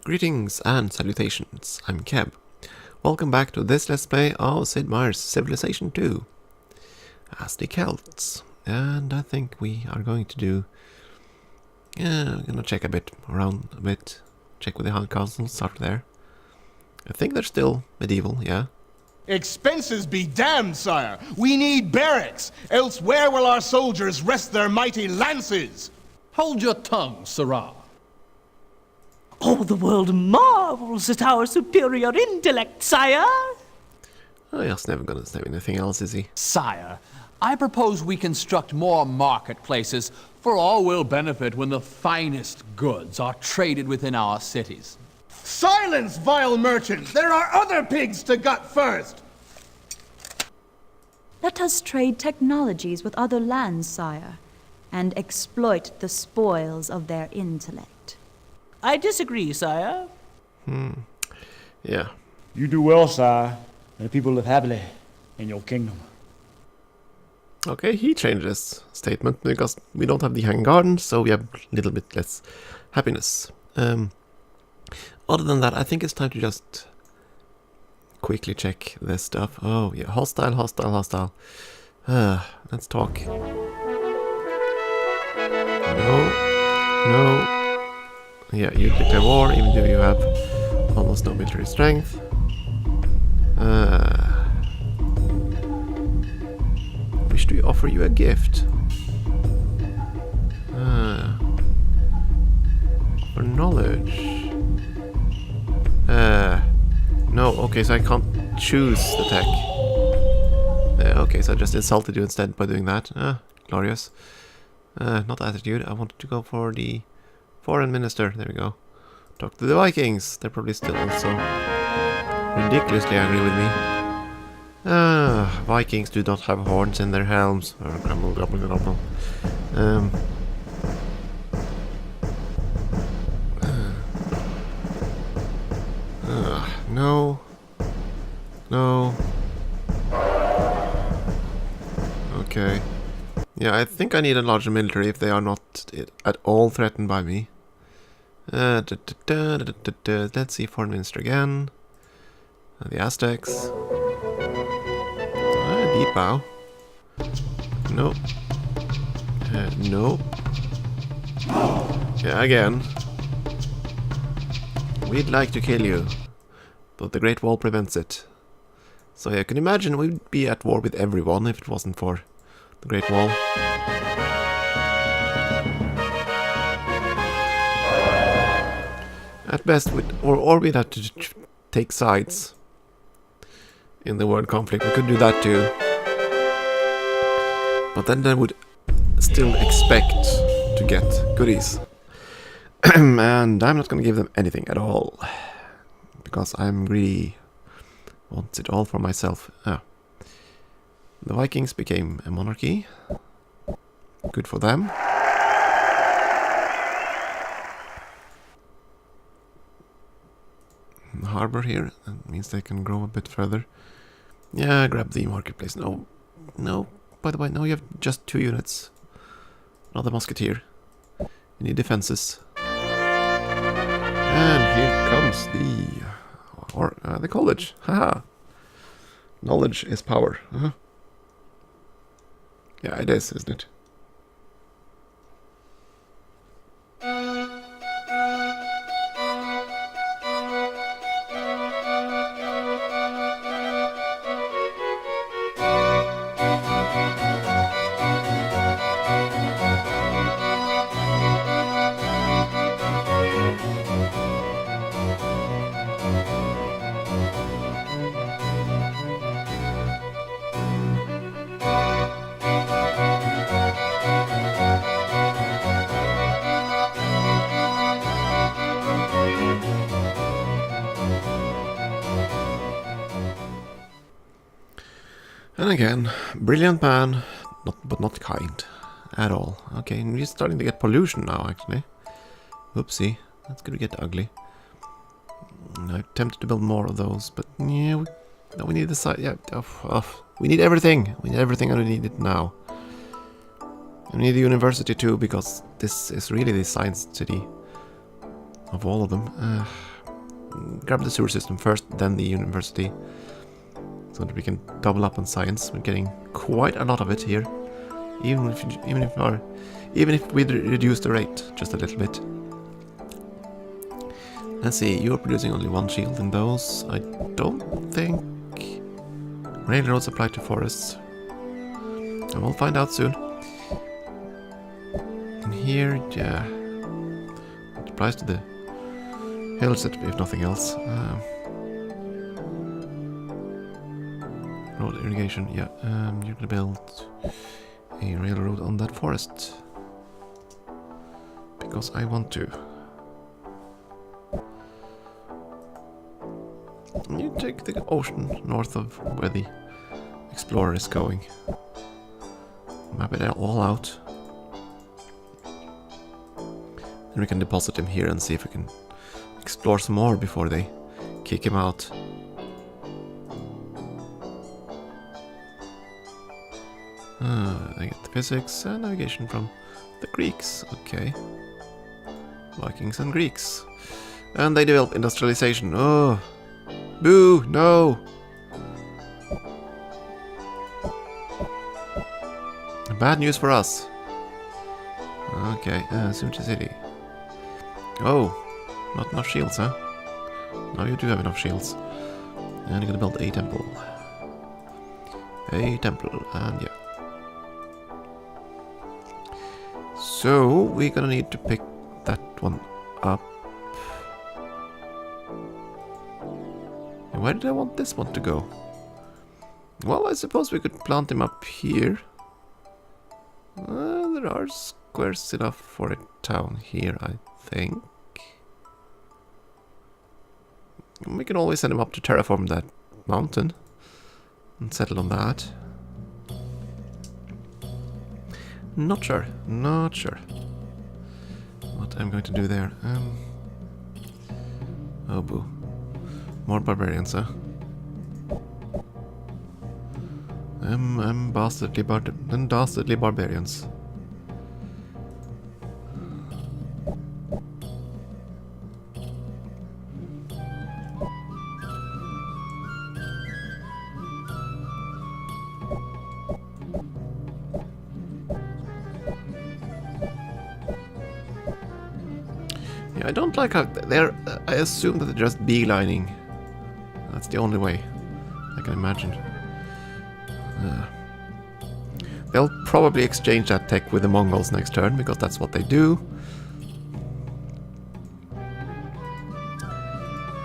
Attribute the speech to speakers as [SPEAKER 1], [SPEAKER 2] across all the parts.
[SPEAKER 1] Greetings and salutations, I'm Keb. Welcome back to this Let's Play of Sid Meier's Civilization 2 as the Celts. And I think we are going to do... we're gonna check around a bit. Check with the High Council, start there. I think they're still medieval, yeah.
[SPEAKER 2] Expenses be damned, sire! We need barracks! Else where will our soldiers rest their mighty lances?
[SPEAKER 3] Hold your tongue, Sirrah.
[SPEAKER 4] All the world marvels at our superior intellect, sire!
[SPEAKER 1] Oh, he's never gonna say anything else, is he?
[SPEAKER 3] Sire, I propose we construct more marketplaces, for all will benefit when the finest goods are traded within our cities.
[SPEAKER 2] Silence, vile merchant! There are other pigs to gut first!
[SPEAKER 5] Let us trade technologies with other lands, sire, and exploit the spoils of their intellect.
[SPEAKER 4] I disagree, sire.
[SPEAKER 1] Yeah.
[SPEAKER 6] You do well, sire, and the people live happily in your kingdom.
[SPEAKER 1] Okay, he changed his statement because we don't have the hanging garden, so we have a little bit less happiness. Other than that, I think it's time to just quickly check this stuff. Oh, yeah, hostile. Let's talk. No. Yeah, you declare war, even though you have almost no military strength. Wish to offer you a gift. For knowledge. No, okay, so I can't choose the tech. Okay, so I just insulted you instead by doing that. Glorious. Not attitude, I wanted to go for the foreign minister. There we go. Talk to the Vikings. They're probably still also ridiculously angry with me. Vikings do not have horns in their helms. Grumble, grumble, grumble. No. Okay. Yeah, I think I need a larger military if they are not at all threatened by me. Let's see, foreign minister again. The Aztecs. Deep bow. No. No. Yeah, again. We'd like to kill you, but the Great Wall prevents it. So yeah, I can imagine we'd be at war with everyone if it wasn't for the Great Wall. At best, we'd have to take sides in the world conflict. We could do that too. But then they would still expect to get goodies. And I'm not going to give them anything at all. Because I'm greedy. Want it all for myself. The Vikings became a monarchy. Good for them. The harbor here, that means they can grow a bit further. Yeah, grab the marketplace. No, by the way, no, you have just 2 units. Another musketeer. You need defenses. And here comes the college. Haha. Knowledge is power. Yeah, it is, isn't it? And again, brilliant man, but not kind at all. Okay, we're starting to get pollution now, actually. Oopsie, that's gonna get ugly. I'm tempted to build more of those, but yeah, we need the site. Yeah, we need everything. We need everything, and we need it now. And we need the university too, because this is really the science city of all of them. grab the sewer system first, then the university, so that we can double up on science. We're getting quite a lot of it here, even if we reduce the rate just a little bit. Let's see, you're producing only one shield in those. I don't think railroads apply to forests. And we'll find out soon. And here, yeah, it applies to the hills if nothing else. Road irrigation, yeah. You're gonna build a railroad on that forest. Because I want to. You take the ocean north of where the explorer is going. Map it all out. And we can deposit him here and see if we can explore some more before they kick him out. I get the physics and navigation from the Greeks. Okay. Vikings and Greeks. And they develop industrialization. Oh! Boo! No! Bad news for us. Okay, Sunchi City. Oh! Not enough shields, huh? Now you do have enough shields. And you're gonna build a temple. A temple, and yeah. So, we're gonna need to pick that one up. Where did I want this one to go? Well, I suppose we could plant him up here. There are squares enough for a town here, I think. We can always send him up to terraform that mountain and settle on that. Not sure what I'm going to do there. Oh boo. More barbarians, huh? Dastardly barbarians. Yeah, I don't like how they're... I assume that they're just beelining. That's the only way I can imagine. They'll probably exchange that tech with the Mongols next turn, because that's what they do.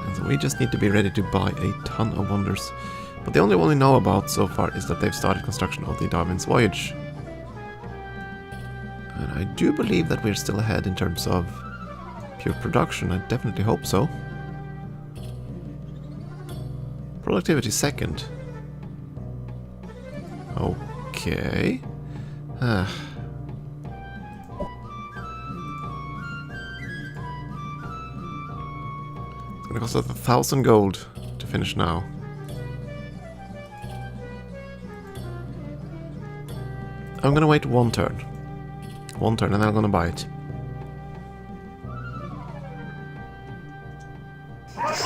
[SPEAKER 1] And so we just need to be ready to buy a ton of wonders. But the only one we know about so far is that they've started construction of the Darwin's Voyage. And I do believe that we're still ahead in terms of pure production. I definitely hope so. Productivity second. Okay. It's gonna cost us 1,000 gold to finish now. I'm gonna wait one turn. And then I'm gonna buy it. Of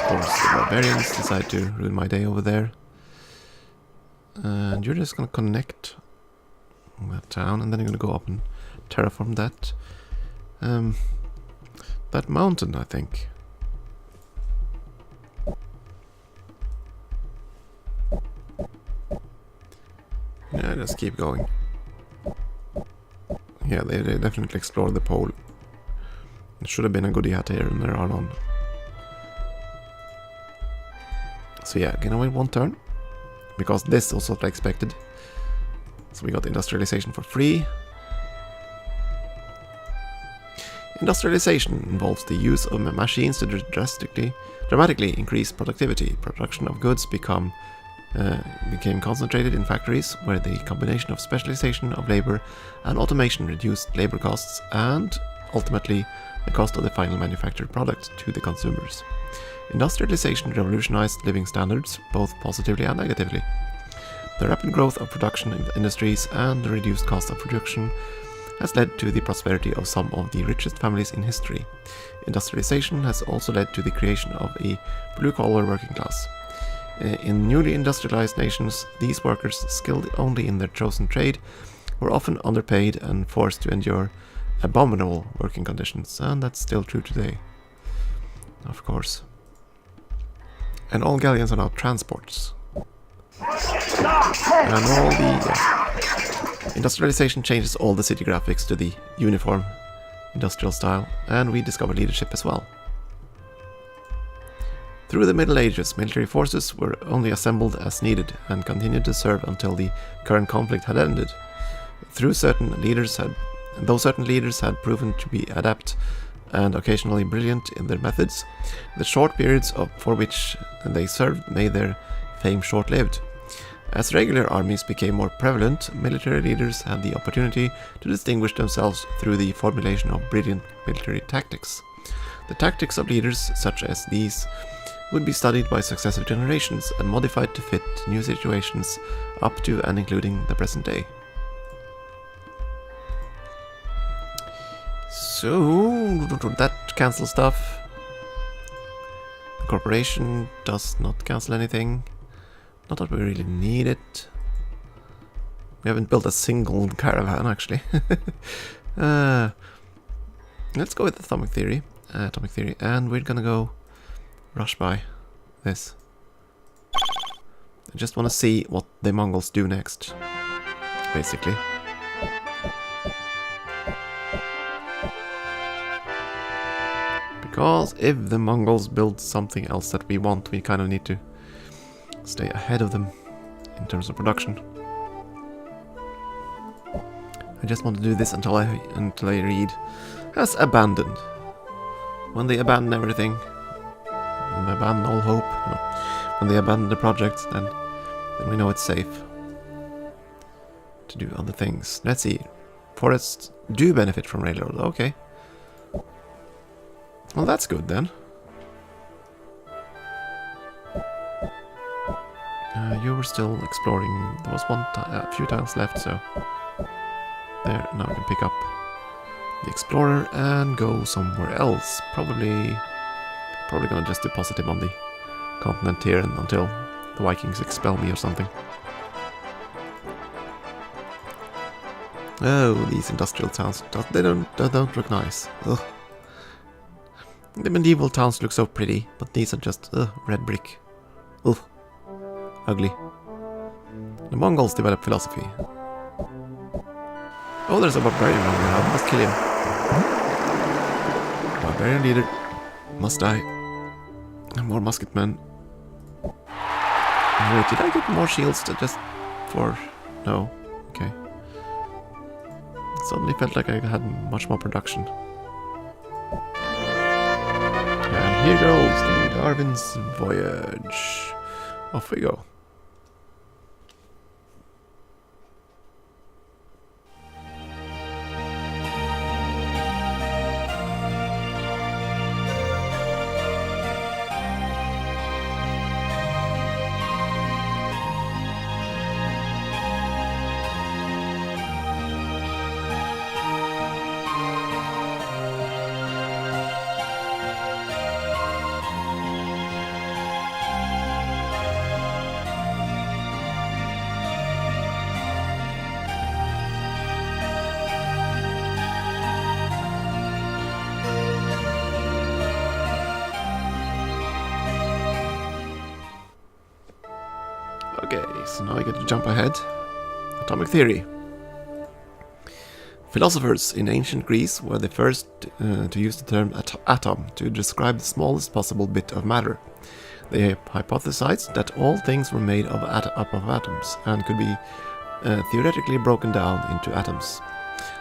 [SPEAKER 1] course, the barbarians decide to ruin my day over there. And you're just gonna connect that town, and then you're gonna go up and terraform that that mountain, I think. Yeah, just keep going. Yeah, they definitely explored the pole. It should have been a goodie hat here, and there are none. So yeah, gonna wait one turn. Because this also what I expected. So we got industrialization for free. Industrialization involves the use of machines to dramatically increase productivity. Production of goods became concentrated in factories, where the combination of specialization of labor and automation reduced labor costs and, ultimately, the cost of the final manufactured product to the consumers. Industrialization revolutionized living standards, both positively and negatively. The rapid growth of production industries and the reduced cost of production has led to the prosperity of some of the richest families in history. Industrialization has also led to the creation of a blue-collar working class. In newly industrialized nations, these workers, skilled only in their chosen trade, were often underpaid and forced to endure abominable working conditions, and that's still true today, of course. And all galleons are now transports. And all the industrialization changes all the city graphics to the uniform industrial style, and we discover leadership as well. Through the Middle Ages, military forces were only assembled as needed and continued to serve until the current conflict had ended. Though certain leaders had proven to be adept and occasionally brilliant in their methods, the short periods for which they served made their fame short-lived. As regular armies became more prevalent, military leaders had the opportunity to distinguish themselves through the formulation of brilliant military tactics. The tactics of leaders such as these would be studied by successive generations and modified to fit new situations up to and including the present day. So, that cancels stuff. The corporation does not cancel anything. Not that we really need it. We haven't built a single caravan, actually. Let's go with atomic theory, and we're gonna go rush by this. I just want to see what the Mongols do next, basically. Because if the Mongols build something else that we want, we kind of need to stay ahead of them in terms of production. I just want to do this until I read has abandoned. When they abandon everything, when they abandon all hope, no. When they abandon the project, then we know it's safe to do other things. Let's see. Forests do benefit from railroad. Okay. Well, that's good then. You were still exploring. There was a few tiles left, so there. Now we can pick up the explorer and go somewhere else. Probably gonna just deposit him on the continent here until the Vikings expel me or something. Oh, these industrial towns, they don't look nice. Ugh. The medieval towns look so pretty, but these are just red brick. Ugh. Ugly. The Mongols developed philosophy. Oh, there's a barbarian over here. I must kill him. Barbarian leader must die. More musketmen. Wait, did I get more shields just for... No. Okay. It suddenly felt like I had much more production. And here goes the Darwin's voyage. Off we go. Okay, so now I get to jump ahead. Atomic theory. Philosophers in ancient Greece were the first to use the term atom to describe the smallest possible bit of matter. They hypothesized that all things were made up of atoms and could be theoretically broken down into atoms.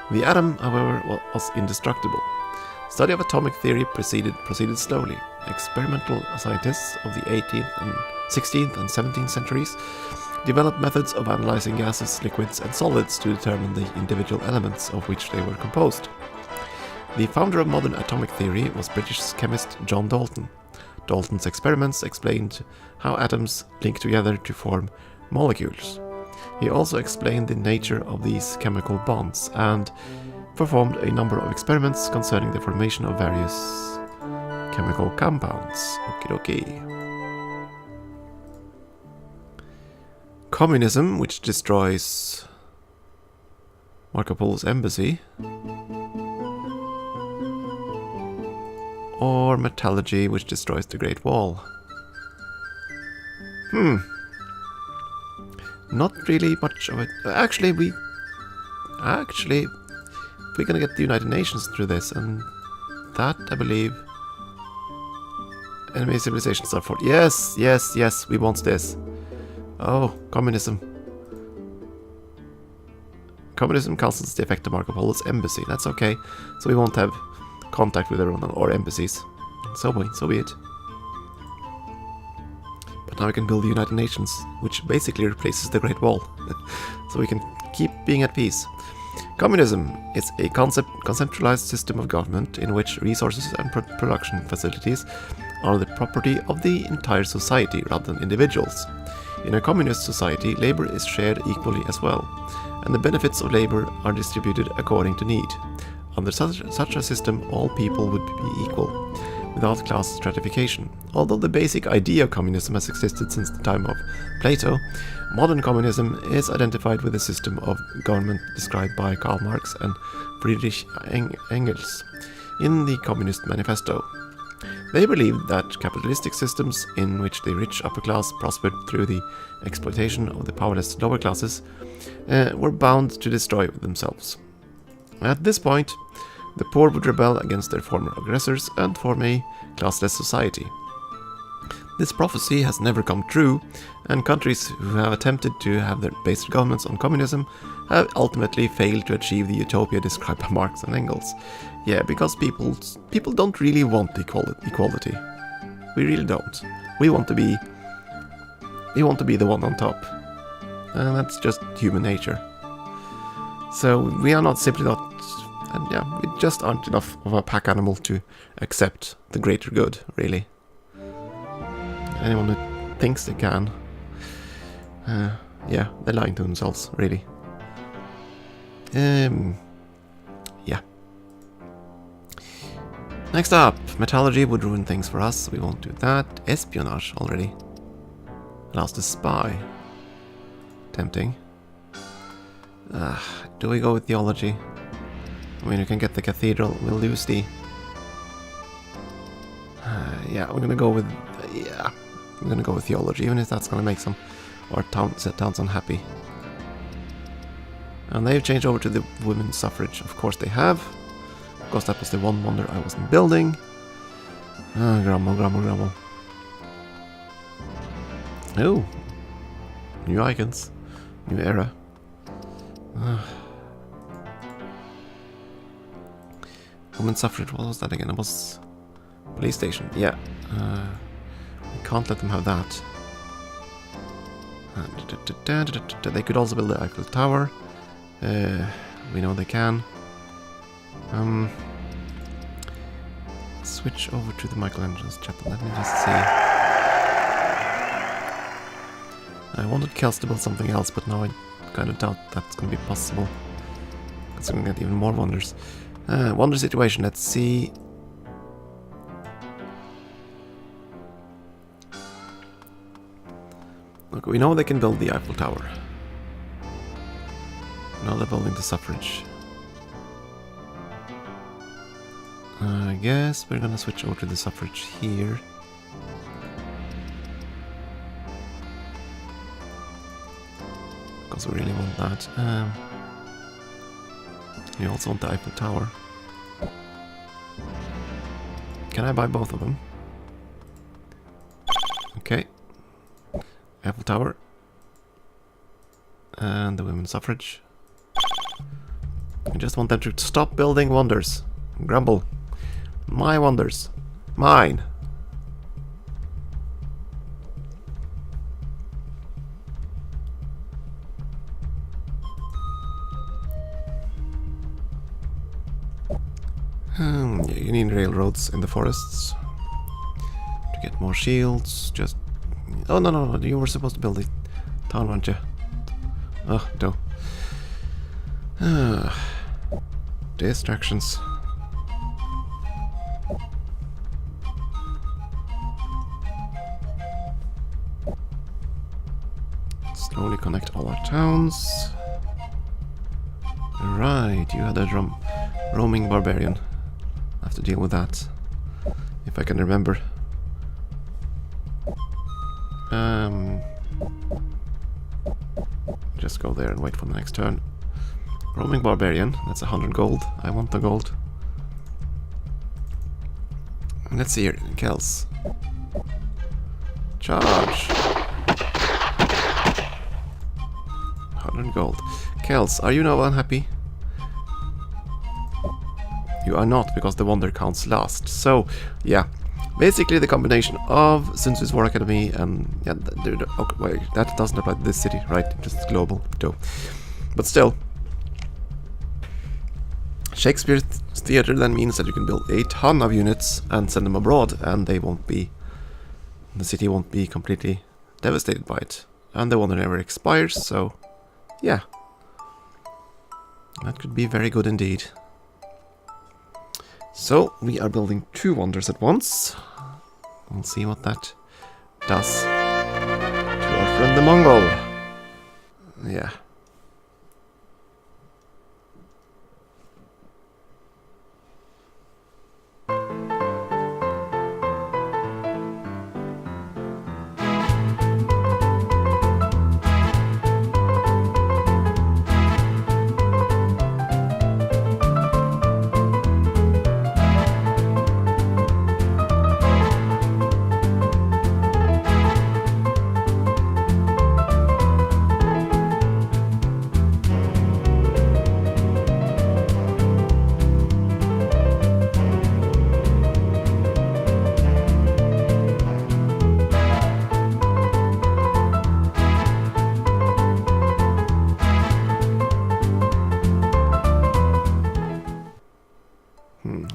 [SPEAKER 1] The atom, however, was indestructible. Study of atomic theory proceeded slowly. Experimental scientists of the 18th and 16th and 17th centuries developed methods of analyzing gases, liquids, and solids to determine the individual elements of which they were composed. The founder of modern atomic theory was British chemist John Dalton. Dalton's experiments explained how atoms link together to form molecules. He also explained the nature of these chemical bonds, and performed a number of experiments concerning the formation of various chemical compounds. Okie dokie. Communism, which destroys Marco Polo's embassy. Or metallurgy, which destroys the Great Wall. Not really much of it. Actually, we're gonna get the United Nations through this, and that, I believe, enemy civilizations are for. Yes, yes, yes, we want this. Oh, communism. Communism cancels the effect of Marco Polo's embassy. That's okay. So we won't have contact with everyone or embassies. So be it. But now we can build the United Nations, which basically replaces the Great Wall. So we can keep being at peace. Communism is a conceptualized system of government in which resources and production facilities are the property of the entire society rather than individuals. In a communist society, labor is shared equally as well, and the benefits of labor are distributed according to need. Under such a system, all people would be equal, without class stratification. Although the basic idea of communism has existed since the time of Plato, modern communism is identified with a system of government described by Karl Marx and Friedrich Engels in the Communist Manifesto. They believed that capitalistic systems in which the rich upper class prospered through the exploitation of the powerless lower classes were bound to destroy themselves. At this point, the poor would rebel against their former aggressors and form a classless society. This prophecy has never come true, and countries who have attempted to have their based governments on communism have ultimately failed to achieve the utopia described by Marx and Engels. Yeah, because people don't really want equality. We really don't. We want to be the one on top. And that's just human nature. So we are simply not, and yeah, we just aren't enough of a pack animal to accept the greater good, really. Anyone who thinks they can, yeah, they're lying to themselves, really. Yeah. Next up, metallurgy would ruin things for us. We won't do that. Espionage already allows to spy. Tempting. Do we go with theology? I mean, we can get the cathedral. We'll lose the. Yeah, we're gonna go with. Yeah, I'm gonna go with theology, even if that's gonna make some our towns unhappy. And they've changed over to the women's suffrage. Of course they have. Of course, that was the one wonder I wasn't building. Grumble. Oh, new icons, new era. Women's suffrage, what was that again? It was police station, yeah. We can't let them have that. They could also build the Eiffel Tower. We know they can. Switch over to the Michelangelo's chapel. Let me just see. I wanted Celts to build something else, but now I kind of doubt that's going to be possible. Because we're going to get even more wonders. Wonder situation, let's see. Look, we know they can build the Eiffel Tower. Now they're building the suffrage. I guess we're gonna switch over to the suffrage here. Because we really want that. We also want the Eiffel Tower. Can I buy both of them? Okay. Eiffel Tower. And the women's suffrage. I just want them to stop building wonders. Grumble. My wonders. Mine. You need railroads in the forests to get more shields. Just no, you were supposed to build the town, weren't you? Oh no. Distractions. Slowly connect all our towns. Right, you had a roaming barbarian. I have to deal with that. If I can remember. Just go there and wait for the next turn. Roaming barbarian, that's 100 gold. I want the gold. Let's see here, Celts. Charge! 100 gold. Celts, are you now unhappy? You are not, because the wonder counts last. So, yeah. Basically the combination of Sun Tzu's War Academy and... yeah, okay, wait, that doesn't apply to this city, right? Just global, though. But still. Shakespeare's theater then means that you can build a ton of units and send them abroad, and they won't be... the city won't be completely devastated by it. And the wonder never expires, so... yeah. That could be very good indeed. So, we are building 2 wonders at once. We'll see what that does to our friend the Mongol. Yeah.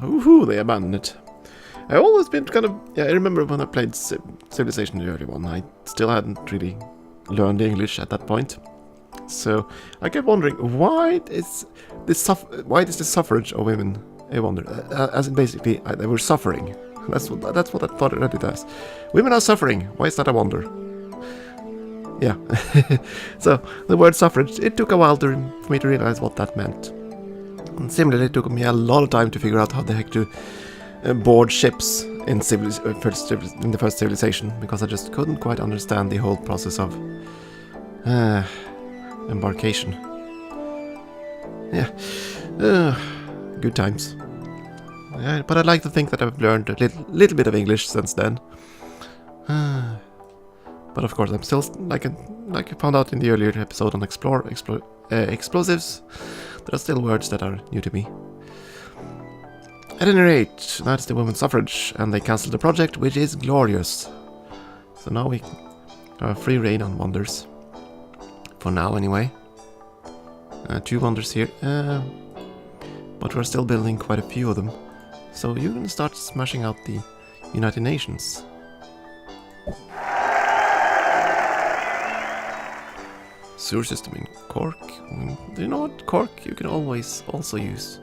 [SPEAKER 1] Woohoo, they abandoned it. I've always been kind of... yeah, I remember when I played Civilization the early one, I still hadn't really learned English at that point. So I kept wondering, why is this suffrage of women a wonder? As in basically, they were suffering. That's what I thought I read it as. Women are suffering. Why is that a wonder? Yeah. So the word suffrage, it took a while for me to realize what that meant. And similarly, it took me a lot of time to figure out how the heck to board ships in the first Civilization, because I just couldn't quite understand the whole process of embarkation. Yeah, good times. But I'd like to think that I've learned a little bit of English since then. But of course, I'm still, like I found out in the earlier episode on explosives, there are still words that are new to me. At any rate, that's the women's suffrage, and they cancelled the project, which is glorious. So now we have free reign on wonders. For now, anyway. 2 wonders here. But we're still building quite a few of them. So you're gonna start smashing out the United Nations. Sewer system in Cork. Do you know what? Cork, you can always also use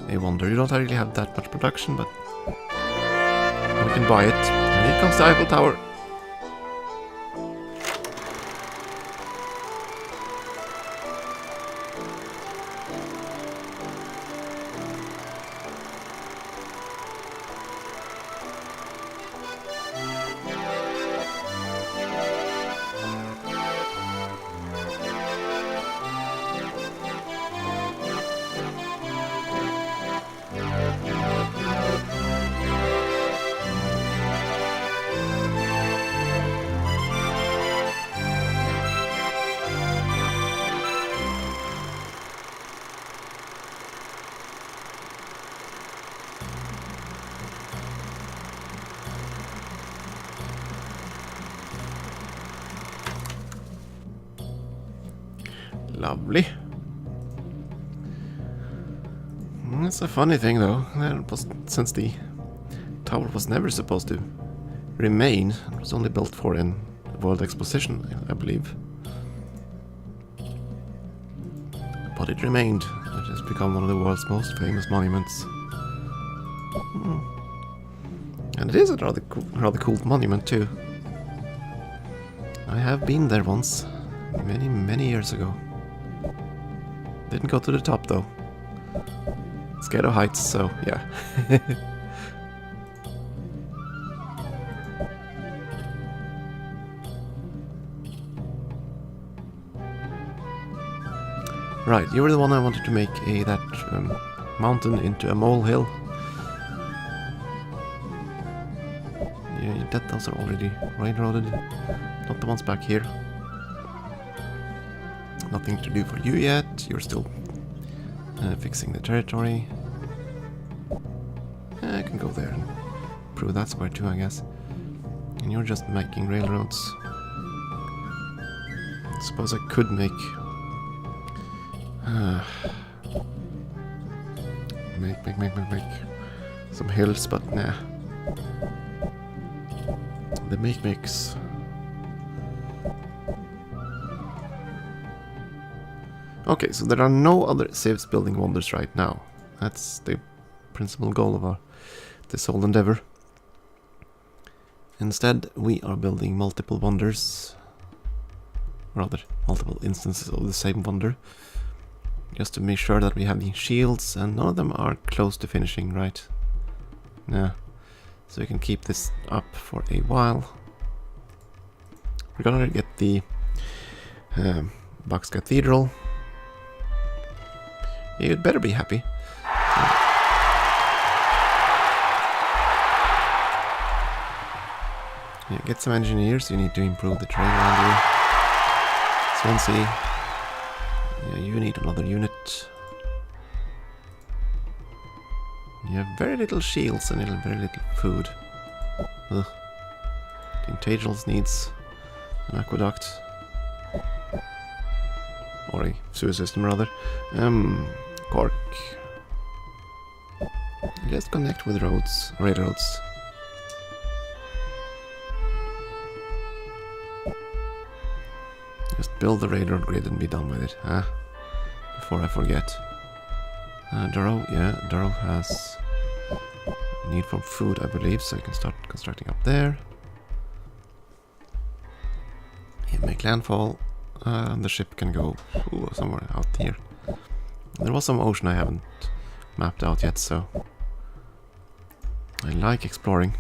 [SPEAKER 1] a wonder. You don't really have that much production, but we can buy it. And here comes the Eiffel Tower. Lovely. That's a funny thing, though. Since the tower was never supposed to remain, it was only built for a World Exposition, I believe. But it remained. has become one of the world's most famous monuments. And it is a rather cool monument too. I have been there once, many years ago. Didn't go to the top though. Scared of heights, so yeah. Right, you were the one I wanted to make that mountain into a molehill. Yeah, those are already railroaded. Not the ones back here. Nothing to do for you yet. You're still fixing the territory. I can go there and prove that square too, I guess. And you're just making railroads. I suppose I could make make some hills, but nah. The makes. Okay, so there are no other civs building wonders right now. That's the principal goal of this whole endeavor. Instead, we are building multiple wonders. Rather, multiple instances of the same wonder. Just to make sure that we have the shields, and none of them are close to finishing, right? Nah. So we can keep this up for a while. We're gonna get the Box Cathedral. You'd better be happy. Yeah, get some engineers. You need to improve the train around you. Swansea. Yeah, you need another unit. You have very little shields and very little food. Ugh. Tintagels needs an aqueduct. Or a sewer system, rather. Cork. Let's connect with railroads. Just build the railroad grid and be done with it, huh? Before I forget. Durrow has need for food, I believe, so I can start constructing up there. Yeah, make landfall, and the ship can go somewhere out here. There was some ocean I haven't mapped out yet, so I like exploring.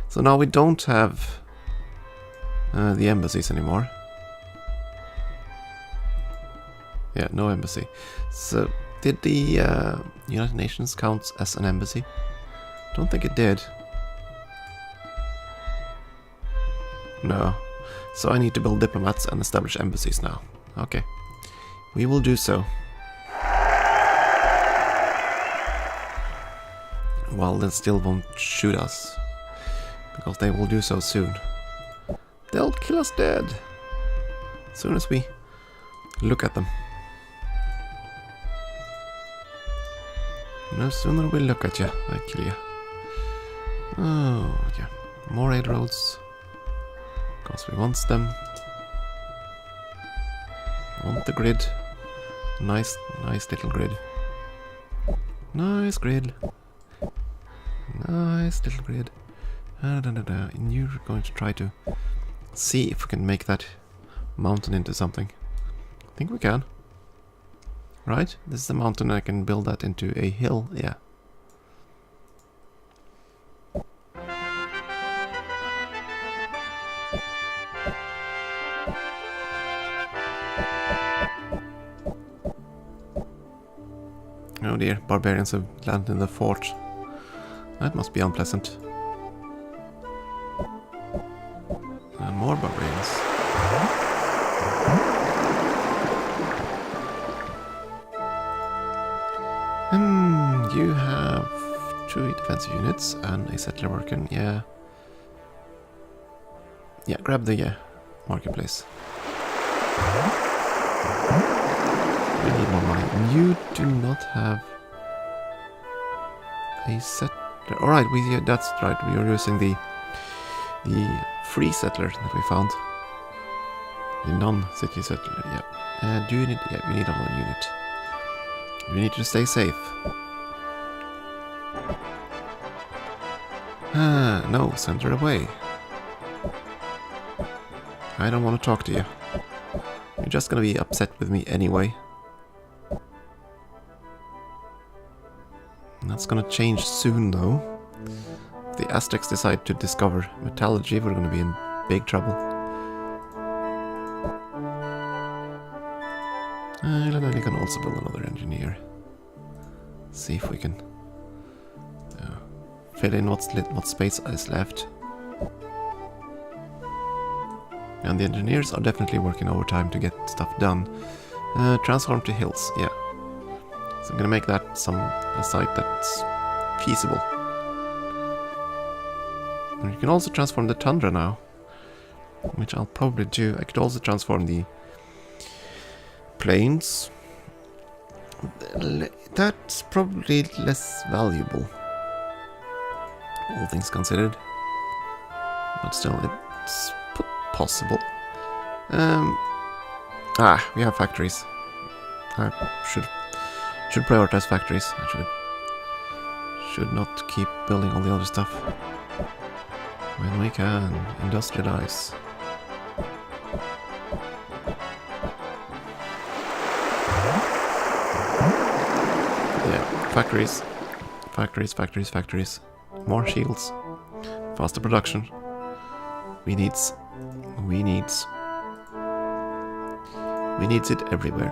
[SPEAKER 1] So now we don't have the embassies anymore. Yeah, no embassy. So, did the United Nations count as an embassy? Don't think it did. No. So I need to build diplomats and establish embassies now. Okay. We will do so. Well, they still won't shoot us. Because they will do so soon. They'll kill us dead. As soon as we look at them. No sooner we look at you, I kill you. Oh, yeah. More railroads. Because we want them. Want the grid. Nice little grid. Nice grid. Nice little grid. And you're going to try to see if we can make that mountain into something. I think we can. Right? This is the mountain, I can build that into a hill, yeah. Oh dear, barbarians have landed in the fort. That must be unpleasant. And more barbarians. You have 2 defensive units and a settler worker, yeah. Yeah, grab the marketplace. We need more money. You do not have a settler. Alright, that's right, we are using the free settler that we found. The non-city settler, yeah. Do you need, yeah, we need another unit. We need to stay safe. Ah, no, send her away. I don't want to talk to you. You're just gonna be upset with me anyway. That's gonna change soon, though. If the Aztecs decide to discover metallurgy, we're gonna be in big trouble. And then we can also build another engineer. See if we can fill in what space is left. And the engineers are definitely working overtime to get stuff done. Transform to hills, yeah. So I'm gonna make that a site that's feasible. And you can also transform the tundra now, which I'll probably do. I could also transform the plains. That's probably less valuable, all things considered. But still, it's possible. We have factories. I should prioritize factories. I should not keep building all the other stuff. When we can industrialize. Yeah, factories. Factories. More shields. Faster production. We needs it everywhere.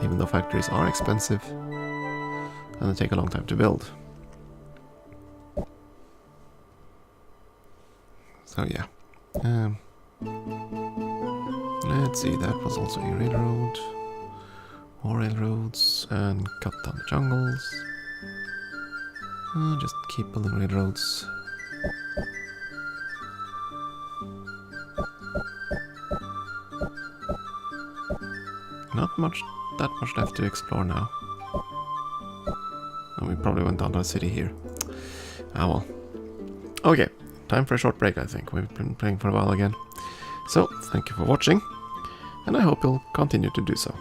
[SPEAKER 1] Even though factories are expensive and they take a long time to build. So yeah. Let's see, that was also a railroad. More railroads and cut down the jungles. Just keep building railroads. Not that much left to explore now. And we probably went down to a city here. Ah well. Okay, time for a short break, I think. We've been playing for a while again. So, thank you for watching, and I hope you'll continue to do so.